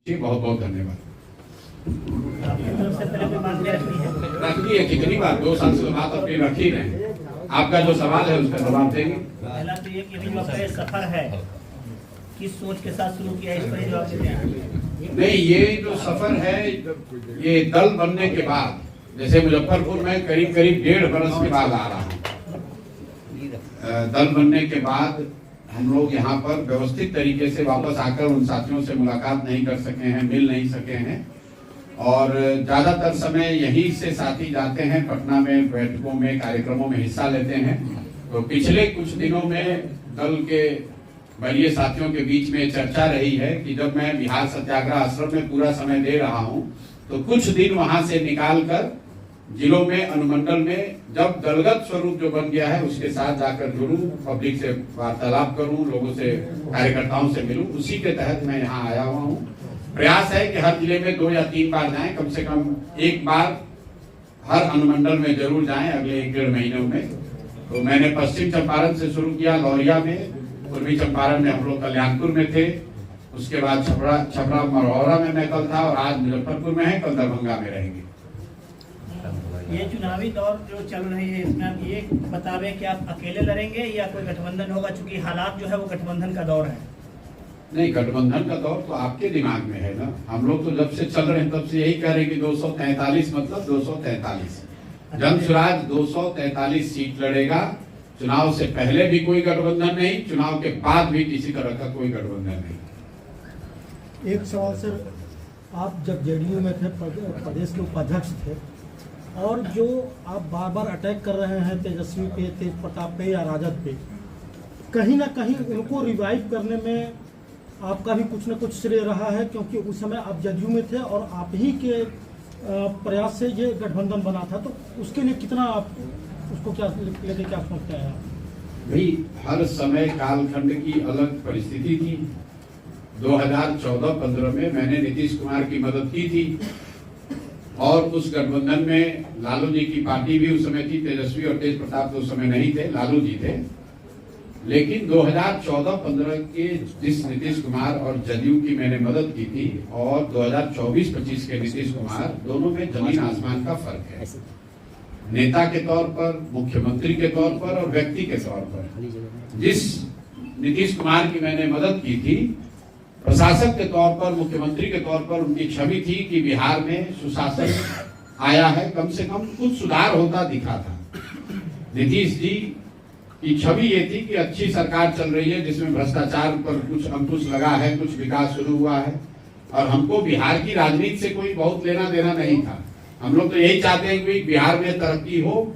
जी बहुत बहुत धन्यवाद। रखी है कितनी बार 2 साल से बात अपनी रखी नहीं। आपका जो सवाल है उसका जवाब देंगे। पहला तो ये कि जो आपका सफर है किस सोच के साथ शुरू किया, इस पर जवाब देते हैं। नहीं, ये जो सफर है ये दल बनने के बाद, जैसे मुजफ्फरपुर में करीब करीब 1.5 बरस के बाद आ रहा हूँ। दल बनने के बाद हम लोग यहाँ पर व्यवस्थित तरीके से वापस आकर उन साथियों से मुलाकात नहीं कर सके हैं, मिल नहीं सके हैं और ज्यादातर समय यहीं से साथी जाते हैं, पटना में बैठकों में कार्यक्रमों में हिस्सा लेते हैं। तो पिछले कुछ दिनों में दल के वरीय साथियों के बीच में चर्चा रही है कि जब मैं बिहार सत्याग्रह आश्रम में पूरा समय दे रहा हूं तो कुछ दिन वहां से निकाल कर जिलों में अनुमंडल में जब दलगत स्वरूप जो बन गया है उसके साथ जाकर जुड़ूं, पब्लिक से वार्तालाप करूं, लोगों से कार्यकर्ताओं से मिलूं, उसी के तहत मैं यहाँ आया हुआ हूँ। प्रयास है कि हर जिले में 2 या 3 बार जाएं, कम से कम 1 बार हर अनुमंडल में जरूर जाएं अगले 1-1.5 महीनों में। तो मैंने पश्चिम चंपारण से शुरू किया, लौरिया में, पूर्वी चंपारण में हम लोग कल्याणपुर में थे, उसके बाद छपरा मरौरा में मैं कल था और आज मुजफ्फरपुर में है, कल दरभंगा में रहेंगे। ये चुनावी दौर जो चल रही है इसमें आप ये बतावे कि आप अकेले लड़ेंगे या कोई गठबंधन होगा, चूंकि हालात जो है वो गठबंधन का दौर है। नहीं, गठबंधन का दौर तो आपके दिमाग में है ना। हम लोग तो जब से चल रहे हैं तब से यही कह रहे हैं कि 243 मतलब 243 जन स्वराज 243 सीट लड़ेगा। चुनाव से पहले भी कोई गठबंधन नहीं, चुनाव के बाद भी किसी तरह का कोई गठबंधन नहीं। एक सवाल सर, आप जब जेडीयू में थे, प्रदेश के उपाध्यक्ष थे, और जो आप बार बार अटैक कर रहे हैं तेजस्वी पे, तेज प्रताप पे या राजद पे, कहीं ना कहीं उनको रिवाइव करने में आपका भी कुछ न कुछ श्रेय रहा है, क्योंकि उस समय आप जदयू में थे और आप ही के प्रयास से ये गठबंधन बना था। तो उसके लिए कितना आप उसको क्या लेके क्या सोचते हैं? भाई हर समय कालखंड की अलग परिस्थिति थी। 2014-15 में मैंने नीतीश कुमार की मदद की थी और उस गठबंधन में लालू जी की पार्टी भी उस समय थी, तेजस्वी और तेज प्रताप तो उस समय नहीं थे, लालू जी थे। लेकिन 2014-15 के जिस नीतीश कुमार और जदयू की मैंने मदद की थी और 2024-25 के नीतीश कुमार, दोनों में जमीन आसमान का फर्क है। नेता के तौर पर, मुख्यमंत्री के तौर पर और व्यक्ति के तौर पर। जिस नीतीश कुमार की मैंने मदद की थी, प्रशासक के तौर पर, मुख्यमंत्री के तौर पर उनकी छवि थी कि बिहार में सुशासन आया है, कम से कम कुछ सुधार होता दिखा था। नीतीश जी की छवि ये थी कि अच्छी सरकार चल रही है जिसमें भ्रष्टाचार पर कुछ अंकुश लगा है, कुछ विकास शुरू हुआ है और हमको बिहार की राजनीति से कोई बहुत लेना देना नहीं था। हम लोग तो यही चाहते हैं कि बिहार में तरक्की हो।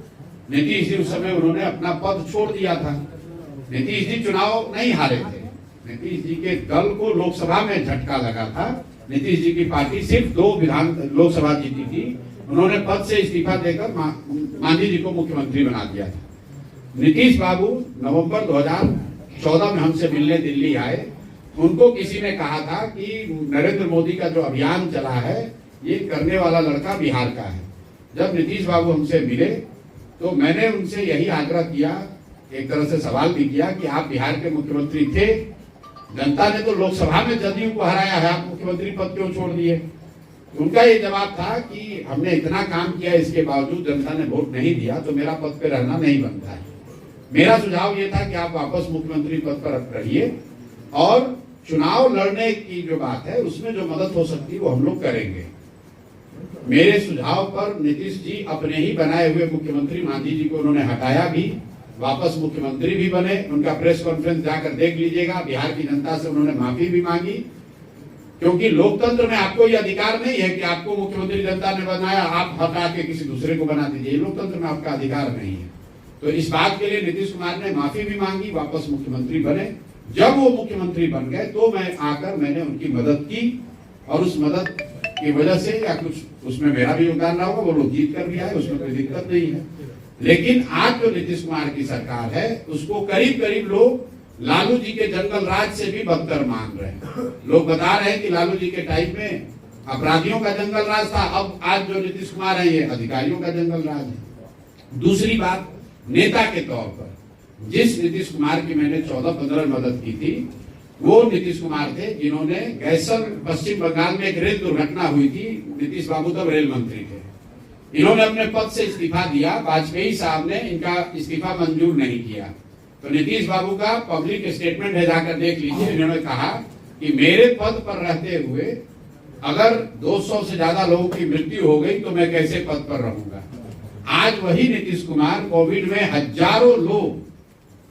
नीतीश जी उस समय उन्होंने अपना पद छोड़ दिया था। नीतीश जी चुनाव नहीं हारे थे, नीतीश जी के दल को लोकसभा में झटका लगा था। नीतीश जी की पार्टी सिर्फ 2 लोकसभा जीती थी। उन्होंने पद से इस्तीफा देकर मांझी जी को मुख्यमंत्री बना दिया था। नीतीश बाबू नवंबर 2014 में हमसे मिलने दिल्ली आए। उनको किसी ने कहा था कि नरेंद्र मोदी का जो अभियान चला है ये करने वाला लड़का बिहार का है। जब नीतीश बाबू हमसे मिले तो मैंने उनसे यही आग्रह किया, एक तरह से सवाल भी किया कि आप बिहार के मुख्यमंत्री थे, जनता ने तो लोकसभा में जदयू को हराया है, आप मुख्यमंत्री पद क्यों छोड़ दिए? उनका ये जवाब था कि हमने इतना काम किया, इसके बावजूद जनता ने वोट नहीं दिया तो मेरा पद पे रहना नहीं बनता है। मेरा सुझाव ये था कि आप वापस मुख्यमंत्री पद पर रहिए और चुनाव लड़ने की जो बात है उसमें जो मदद हो सकती है वो हम लोग करेंगे। मेरे सुझाव पर नीतीश जी अपने ही बनाए हुए मुख्यमंत्री मांझी जी को उन्होंने हटाया भी, वापस मुख्यमंत्री भी बने। उनका प्रेस कॉन्फ्रेंस जाकर देख लीजिएगा। बिहार की जनता से उन्होंने माफी भी मांगी, क्योंकि लोकतंत्र में आपको ये अधिकार नहीं है कि आपको मुख्यमंत्री जनता ने बनाया, आप हटा के किसी दूसरे को बना दीजिए। लोकतंत्र में आपका अधिकार नहीं है। तो इस बात के लिए नीतीश कुमार ने माफी भी मांगी, वापस मुख्यमंत्री बने। जब वो मुख्यमंत्री बन गए तो मैंने उनकी मदद की और उस मदद की वजह से या कुछ उसमें मेरा भी योगदान रहा होगा, वो लोग जीत कर भी आए, उसमें कोई दिक्कत नहीं है। लेकिन आज जो नीतीश कुमार की सरकार है उसको करीब करीब लोग लालू जी के जंगल राज से भी बदतर मान रहे हैं। लोग बता रहे हैं कि लालू जी के टाइम में अपराधियों का जंगल राज था, अब आज जो नीतीश कुमार है ये अधिकारियों का जंगल राज है। दूसरी बात, नेता के तौर पर जिस नीतीश कुमार की मैंने 14-15 मदद की थी वो नीतीश कुमार थे जिन्होंने गैसन पश्चिम बंगाल में एक रेल दुर्घटना हुई थी। नीतीश बाबू तब रेल मंत्री थे। इन्होंने अपने पद से इस्तीफा दिया, वाजपेयी साहब ने इनका इस्तीफा मंजूर नहीं किया। तो नीतीश बाबू का पब्लिक स्टेटमेंट है, जाकर देख लीजिए। इन्होंने कहा कि मेरे पद पर रहते हुए अगर 200 से ज्यादा लोगों की मृत्यु हो गई तो मैं कैसे पद पर रहूंगा। आज वही नीतीश कुमार, कोविड में हजारों लोग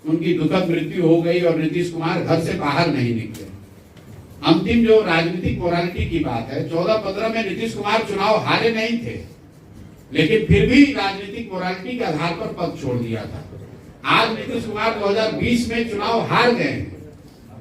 उनकी दुखद मृत्यु हो गई और नीतीश कुमार घर से बाहर नहीं निकले। अंतिम जो राजनीतिक मोरालिटी की बात है, 14-15 में नीतीश कुमार चुनाव हारे नहीं थे, लेकिन फिर भी राजनीतिक मोरालिटी के आधार पर पद छोड़ दिया था। आज नीतीश कुमार 2020 में चुनाव हार गए हैं।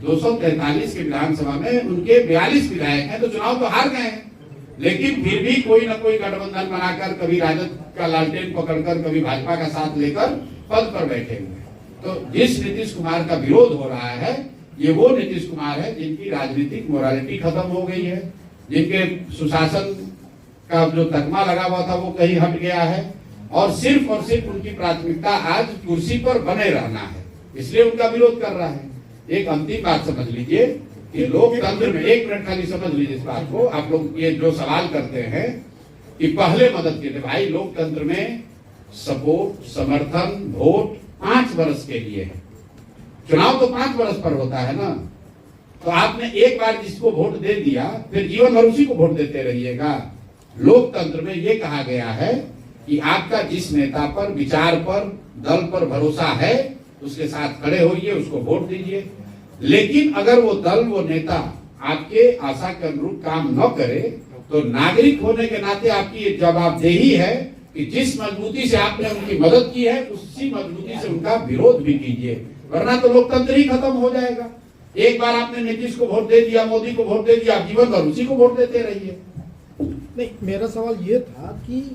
243 के विधानसभा में उनके 42 विधायक हैं, तो चुनाव तो हार गए हैं, लेकिन फिर भी कोई ना कोई गठबंधन बनाकर, कभी राजद का लालटेन पकड़कर, कभी भाजपा का साथ लेकर पद पर बैठे हुए हैं। तो जिस नीतीश कुमार का विरोध हो रहा है, ये वो नीतीश कुमार है जिनकी राजनीतिक मोरालिटी खत्म हो गई है, जिनके सुशासन का जो तकमा लगा हुआ था वो कहीं हट गया है, और सिर्फ उनकी प्राथमिकता आज कुर्सी पर बने रहना है, इसलिए उनका विरोध कर रहा है। एक अंतिम बात समझ लीजिए कि लोकतंत्र में, 1 मिनट खाली समझ लीजिए इस बात को। आप लोग ये जो सवाल करते हैं कि पहले मदद के थे, भाई लोकतंत्र में सपोर्ट, समर्थन, वोट 5 वर्ष के लिए है। चुनाव तो 5 वर्ष पर होता है ना। तो आपने एक बार जिसको वोट दे दिया, फिर जीवन भर उसी को वोट देते रहिएगा। लोकतंत्र में ये कहा गया है कि आपका जिस नेता पर, विचार पर, दल पर भरोसा है, उसके साथ खड़े होइए, उसको वोट दीजिए। लेकिन अगर वो दल, वो नेता आपके आशा के अनुरूप काम न करे, तो नागरिक होने के नाते आपकी ये जवाबदेही है कि जिस मजबूती से आपने उनकी मदद की है, उसी मजबूती से उनका विरोध भी कीजिए, वरना तो लोकतंत्र ही खत्म हो जाएगा। एक बार आपने नीतीश को वोट दे दिया, मोदी को वोट दे दिया, आप जीवन भर उसी को वोट देते रहिए। नहीं, मेरा सवाल ये था कि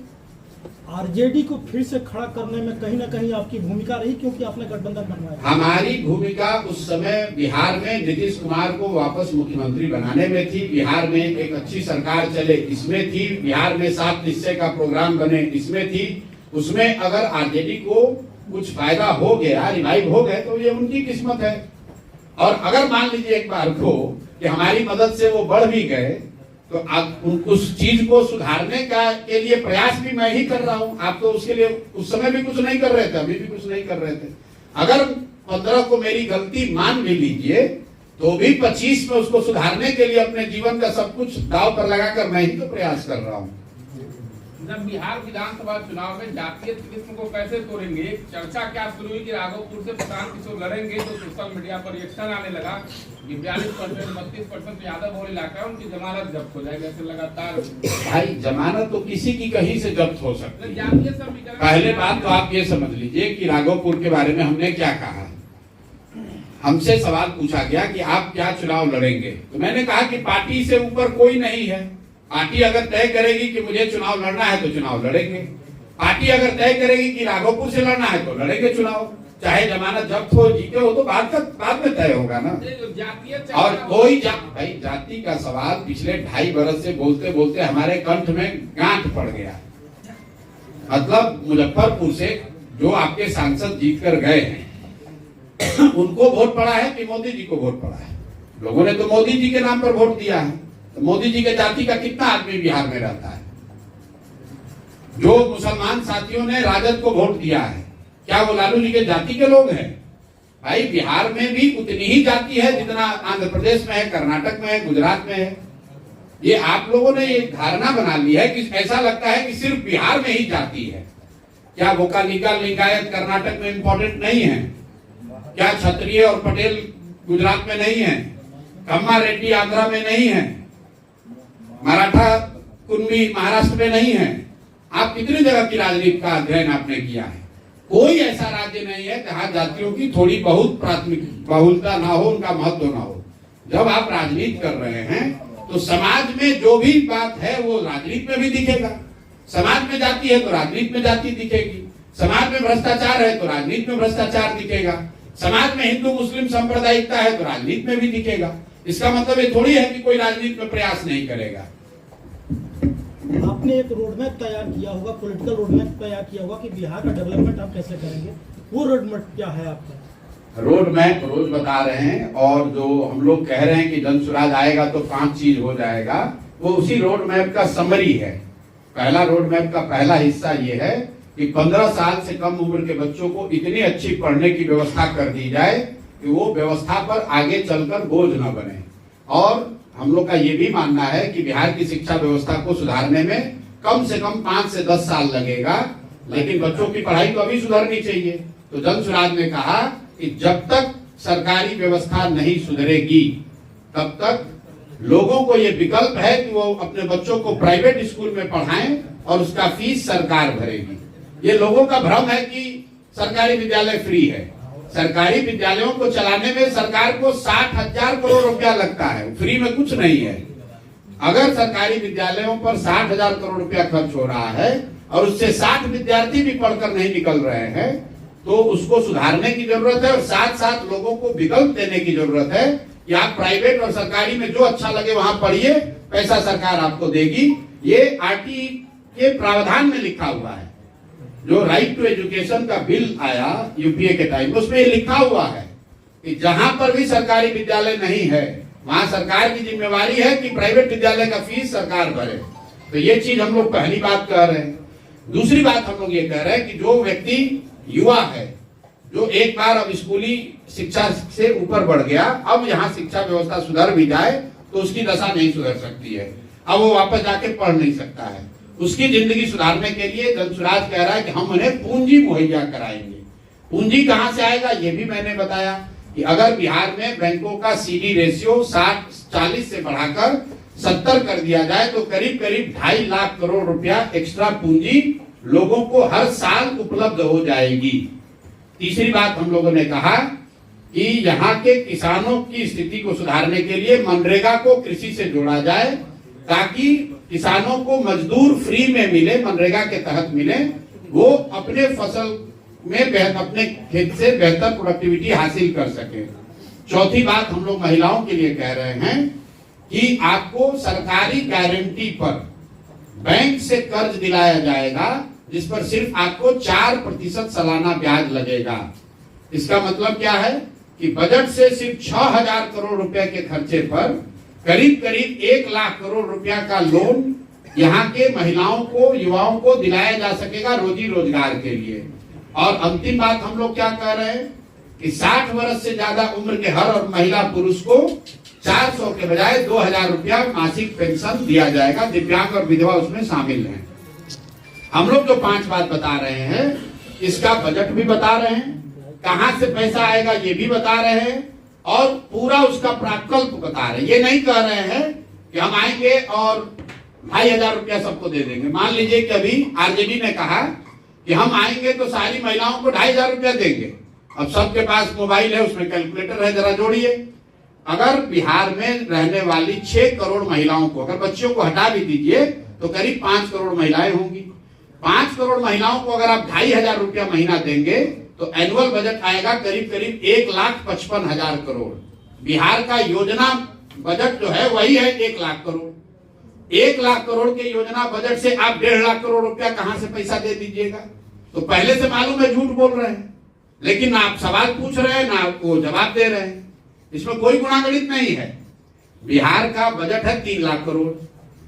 आरजेडी को फिर से खड़ा करने में कहीं ना कहीं आपकी भूमिका रही, क्योंकि आपने गठबंधन बनवाया। हमारी भूमिका उस समय बिहार में नीतीश कुमार को वापस मुख्यमंत्री बनाने में थी, बिहार में एक अच्छी सरकार चले इसमें थी, बिहार में 7 निश्चय का प्रोग्राम बने इसमें थी। उसमें अगर आरजेडी को कुछ फायदा हो गया, रिवाइव हो गए, तो ये उनकी किस्मत है। और अगर मान लीजिए एक बार को कि हमारी मदद से वो बढ़ भी गए, तो आप उस चीज को सुधारने के लिए प्रयास भी मैं ही कर रहा हूं। आप तो उसके लिए उस समय भी कुछ नहीं कर रहे थे, अभी भी कुछ नहीं कर रहे थे। अगर 15 को मेरी गलती मान भी लीजिए, तो भी 25 में उसको सुधारने के लिए अपने जीवन का सब कुछ दांव पर लगाकर मैं ही तो प्रयास कर रहा हूं। जब बिहार विधानसभा चुनाव में जातीय तिलिस्म को कैसे तोड़ेंगे, एक चर्चा क्या शुरू हुई कि राघोपुर से प्रशांत किशोर लड़ेंगे, तो सोशल मीडिया पर रिएक्शन आने लगा कि 42%, 32% यादव बहुल इलाका है, उनकी जमानत जब्त हो जाएगी। ऐसे लगातार भाई जमानत तो किसी की कहीं से जब्त हो सकती है। जातीय समीकरण, पहले बात तो आप ये समझ लीजिए कि राघोपुर के बारे में हमने क्या कहा। हमसे सवाल पूछा गया कि आप क्या चुनाव लड़ेंगे, तो मैंने कहा कि पार्टी से ऊपर कोई नहीं है। पार्टी अगर तय करेगी कि मुझे चुनाव लड़ना है तो चुनाव लड़ेंगे। पार्टी अगर तय करेगी कि राघोपुर से लड़ना है तो लड़ेंगे चुनाव, चाहे जमानत जब्त हो, जीते हो, तो बाद में तय होगा ना। और कोई भाई जाति का सवाल पिछले 2.5 बरस से बोलते बोलते हमारे कंठ में गांठ पड़ गया। मतलब मुजफ्फरपुर से जो आपके सांसद जीत कर गए हैं, उनको वोट पड़ा है कि मोदी जी को वोट पड़ा है? लोगों ने तो मोदी जी के नाम पर वोट दिया है। तो मोदी जी के जाति का कितना आदमी बिहार में रहता है? जो मुसलमान साथियों ने राजद को वोट दिया है, क्या वो लालू जी के जाति के लोग हैं? भाई बिहार में भी उतनी ही जाति है जितना आंध्र प्रदेश में है, कर्नाटक में है, गुजरात में है। ये आप लोगों ने एक धारणा बना ली है कि ऐसा लगता है कि सिर्फ बिहार में ही जाति है। क्या वोकालिका लिंगायत कर्नाटक में इंपॉर्टेंट नहीं है? क्या क्षत्रिय और पटेल गुजरात में नहीं है? खम्मा रेड्डी आंध्रा में नहीं है? मराठा कुंबी महाराष्ट्र में नहीं है? आप कितनी जगह की राजनीति का अध्ययन आपने किया है? कोई ऐसा राज्य नहीं है जहां जातियों की थोड़ी बहुत प्राथमिक बहुलता ना हो, उनका महत्व ना हो। जब आप राजनीति कर रहे हैं तो समाज में जो भी बात है वो राजनीति में भी दिखेगा। समाज में जाति है तो राजनीति में जाति दिखेगी, समाज में भ्रष्टाचार है तो राजनीति में भ्रष्टाचार दिखेगा, समाज में हिंदू मुस्लिम सांप्रदायिकता है तो राजनीति में भी दिखेगा। इसका मतलब ये थोड़ी है कि कोई राजनीति में प्रयास नहीं करेगा। आपने एक रोडमैप तैयार किया होगा, पॉलिटिकल रोडमैप तैयार किया होगा कि बिहार का डेवलपमेंट आप कैसे करेंगे, वो रोडमैप क्या है आपका? रोड मैप रोज बता रहे हैं, और जो हम लोग कह रहे हैं कि जन सुराज आएगा तो 5 चीज हो जाएगा, वो उसी रोड मैप का समरी है। पहला रोड मैप का पहला हिस्सा ये है कि 15 साल से कम उम्र के बच्चों को इतनी अच्छी पढ़ने की व्यवस्था कर दी जाए कि वो व्यवस्था पर आगे चलकर बोझ न बने। और हम लोग का ये भी मानना है कि बिहार की शिक्षा व्यवस्था को सुधारने में कम से कम 5 से 10 साल लगेगा, लेकिन बच्चों की पढ़ाई तो अभी सुधरनी चाहिए। तो जन सुराज ने कहा कि जब तक सरकारी व्यवस्था नहीं सुधरेगी तब तक लोगों को ये विकल्प है कि वो अपने बच्चों को प्राइवेट स्कूल में पढ़ाएं और उसका फीस सरकार भरेगी। ये लोगों का भ्रम है कि सरकारी विद्यालय फ्री है। सरकारी विद्यालयों को चलाने में सरकार को 60,000 करोड़ रुपया लगता है, फ्री में कुछ नहीं है। अगर सरकारी विद्यालयों पर 60,000 करोड़ रुपया खर्च हो रहा है और उससे 60 विद्यार्थी भी पढ़कर नहीं निकल रहे हैं, तो उसको सुधारने की जरूरत है और साथ साथ लोगों को विकल्प देने की जरूरत है कि आप प्राइवेट और सरकारी में जो अच्छा लगे वहां पढ़िए, पैसा सरकार आपको देगी। ये आरटी के प्रावधान में लिखा हुआ है। जो राइट टू एजुकेशन का बिल आया यूपीए के टाइम, उसमें ये लिखा हुआ है कि जहां पर भी सरकारी विद्यालय नहीं है वहां सरकार की जिम्मेवारी है कि प्राइवेट विद्यालय का फीस सरकार भरे। तो ये चीज हम लोग पहली बात कह रहे हैं। दूसरी बात हम लोग ये कह रहे हैं कि जो व्यक्ति युवा है, जो एक बार अब स्कूली शिक्षा से ऊपर बढ़ गया, अब यहाँ शिक्षा व्यवस्था सुधर भी जाए तो उसकी दशा नहीं सुधर सकती है, अब वो वापस जाके पढ़ नहीं सकता है। उसकी जिंदगी सुधारने के लिए जनसुराज कह रहा है कि हम उन्हें पूंजी मुहैया कराएंगे। पूंजी कहां से आएगा ये भी मैंने बताया कि अगर बिहार में बैंकों का सीडी रेशियो 40 से बढ़ाकर 70 कर दिया जाए तो करीब करीब 2.5 लाख करोड़ रुपया एक्स्ट्रा पूंजी लोगों को हर साल उपलब्ध हो जाएगी। तीसरी बात हम लोगों ने कहा कि यहाँ के किसानों की स्थिति को सुधारने के लिए मनरेगा को कृषि से जोड़ा जाए ताकि किसानों को मजदूर फ्री में मिले, मनरेगा के तहत मिले, वो अपने फसल में अपने खेत से बेहतर प्रोडक्टिविटी हासिल कर सके। चौथी बात हम लोग महिलाओं के लिए कह रहे हैं कि आपको सरकारी गारंटी पर बैंक से कर्ज दिलाया जाएगा जिस पर सिर्फ आपको 4% सालाना ब्याज लगेगा। इसका मतलब क्या है कि बजट से सिर्फ 6,000 करोड़ रुपए के खर्चे पर करीब करीब 1 लाख करोड़ रुपया का लोन यहाँ के महिलाओं को, युवाओं को दिलाया जा सकेगा रोजी रोजगार के लिए। और अंतिम बात हम लोग क्या कह रहे हैं कि 60 वर्ष से ज्यादा उम्र के हर और महिला पुरुष को 400 के बजाय 2,000 रुपया मासिक पेंशन दिया जाएगा। दिव्यांग और विधवा उसमें शामिल हैं। हम लोग जो 5 बात बता रहे हैं इसका बजट भी बता रहे हैं, कहां से पैसा आएगा ये भी बता रहे हैं और पूरा उसका प्राकल्प बता रहे हैं। ये नहीं कह रहे हैं कि हम आएंगे और 2,500 रुपया सबको दे देंगे। मान लीजिए कि अभी आरजेडी ने कहा कि हम आएंगे तो सारी महिलाओं को 2,500 रुपया देंगे। अब सबके पास मोबाइल है, उसमें कैलकुलेटर है, जरा जोड़िए। अगर बिहार में रहने वाली 6 करोड़ महिलाओं को, अगर बच्चियों को हटा भी दीजिए तो करीब 5 करोड़ महिलाएं होंगी। 5 करोड़ महिलाओं को अगर आप 2,500 रुपया महीना देंगे तो एनुअल बजट आएगा करीब करीब 1,55,000 करोड़। बिहार का योजना बजट जो है वही है 1 लाख करोड़। 1 लाख करोड़ के योजना बजट से आप 1.5 लाख करोड़ रुपया कहां से पैसा दे दीजिएगा? तो पहले से मालूम है झूठ बोल रहे हैं, लेकिन ना आप सवाल पूछ रहे हैं ना वो जवाब दे रहे हैं। इसमें कोई गुणागणित नहीं है। बिहार का बजट है 3 लाख करोड़,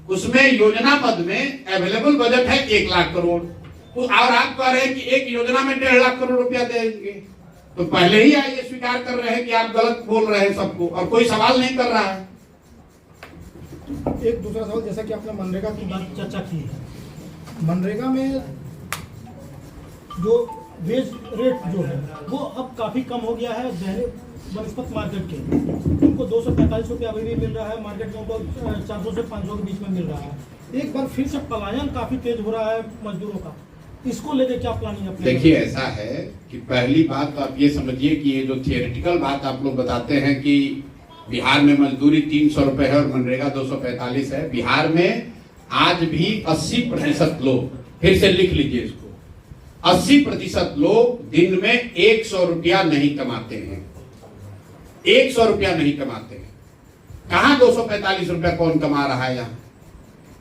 उसमें योजना मद में अवेलेबल बजट है 1 लाख करोड़, और आप कह रहे हैं कि एक योजना में 1.5 लाख करोड़ रुपया देंगे। तो पहले ही ये स्वीकार कर रहे हैं कि आप गलत बोल रहे हैं सबको, और कोई सवाल नहीं कर रहा है। एक दूसरा सवाल, जैसा कि आपने मनरेगा की बात चर्चा की है, मनरेगा में जो वेज रेट जो है वो अब काफी कम हो गया है बनस्पत मार्केट के। उनको 245 रुपया अभी भी मिल रहा है, मार्केट में उनको 400 से 500 के बीच में मिल रहा है। एक बार फिर से पलायन काफी तेज हो रहा है मजदूरों का, इसको लेकर क्या प्लानिंग है? देखिए, ऐसा है कि पहली बात तो आप ये समझिए कि ये जो थियोरेटिकल बात आप लोग बताते हैं कि बिहार में मजदूरी 300 रुपए है और मनरेगा 245 है, बिहार में आज भी 80% लोग, फिर से लिख लीजिए इसको, 80% लोग दिन में 100 रुपया नहीं कमाते हैं। 100 रुपया नहीं कमाते हैं। कहां 245 रुपया कौन कमा रहा है यहाँ?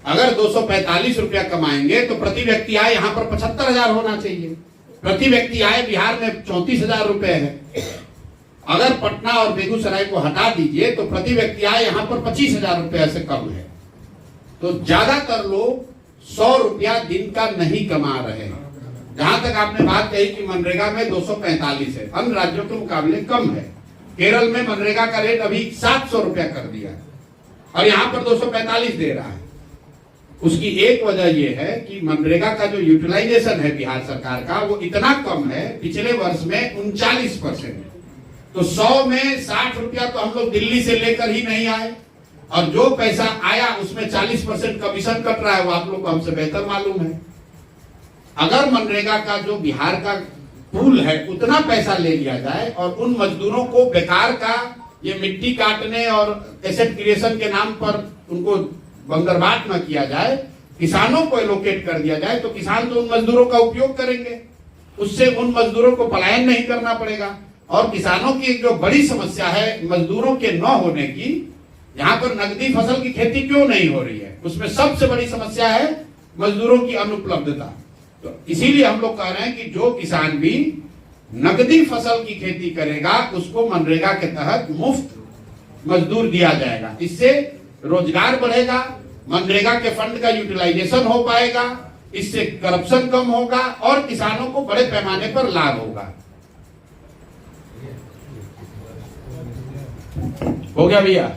अगर 245 रुपया कमाएंगे तो प्रति व्यक्ति आय यहाँ पर 75,000 होना चाहिए। प्रति व्यक्ति आय बिहार में 34,000 रुपए है। अगर पटना और बेगूसराय को हटा दीजिए तो प्रति व्यक्ति आय यहाँ पर 25,000 रुपया से कम है। तो ज्यादातर लोग 100 रुपया दिन का नहीं कमा रहे हैं। जहां तक आपने बात कही कि मनरेगा में 245 है, अन्य राज्यों के मुकाबले कम है। केरल में मनरेगा का रेट अभी 700 रुपया कर दिया है और यहाँ पर 245 दे रहा है। उसकी एक वजह यह है कि मनरेगा का जो यूटिलाइजेशन है बिहार सरकार का वो इतना कम है, पिछले वर्ष में 39%। तो 100 में 60 रुपया तो हम लोग दिल्ली से लेकर ही नहीं आए, और जो पैसा आया उसमें 40% कमीशन कट रहा है, वो आप लोग को हमसे बेहतर मालूम है। अगर मनरेगा का जो बिहार का पूल है उतना पैसा ले लिया जाए और उन मजदूरों को बेकार का ये मिट्टी काटने और एसेट क्रिएशन के नाम पर उनको बंदरबाट न किया जाए, किसानों को एलोकेट कर दिया जाए, तो किसान तो उन मजदूरों का उपयोग करेंगे, उससे उन मजदूरों को पलायन नहीं करना पड़ेगा। और किसानों की एक जो बड़ी समस्या है मजदूरों के न होने की, यहाँ पर नकदी फसल की खेती क्यों नहीं हो रही है, उसमें सबसे बड़ी समस्या है मजदूरों की अनुपलब्धता। तो इसीलिए हम लोग कह रहे हैं कि जो किसान भी नकदी फसल की खेती करेगा उसको मनरेगा के तहत मुफ्त मजदूर दिया जाएगा। इससे रोजगार बढ़ेगा, मनरेगा के फंड का यूटिलाइजेशन हो पाएगा, इससे करप्शन कम होगा और किसानों को बड़े पैमाने पर लाभ होगा। हो गया भैया?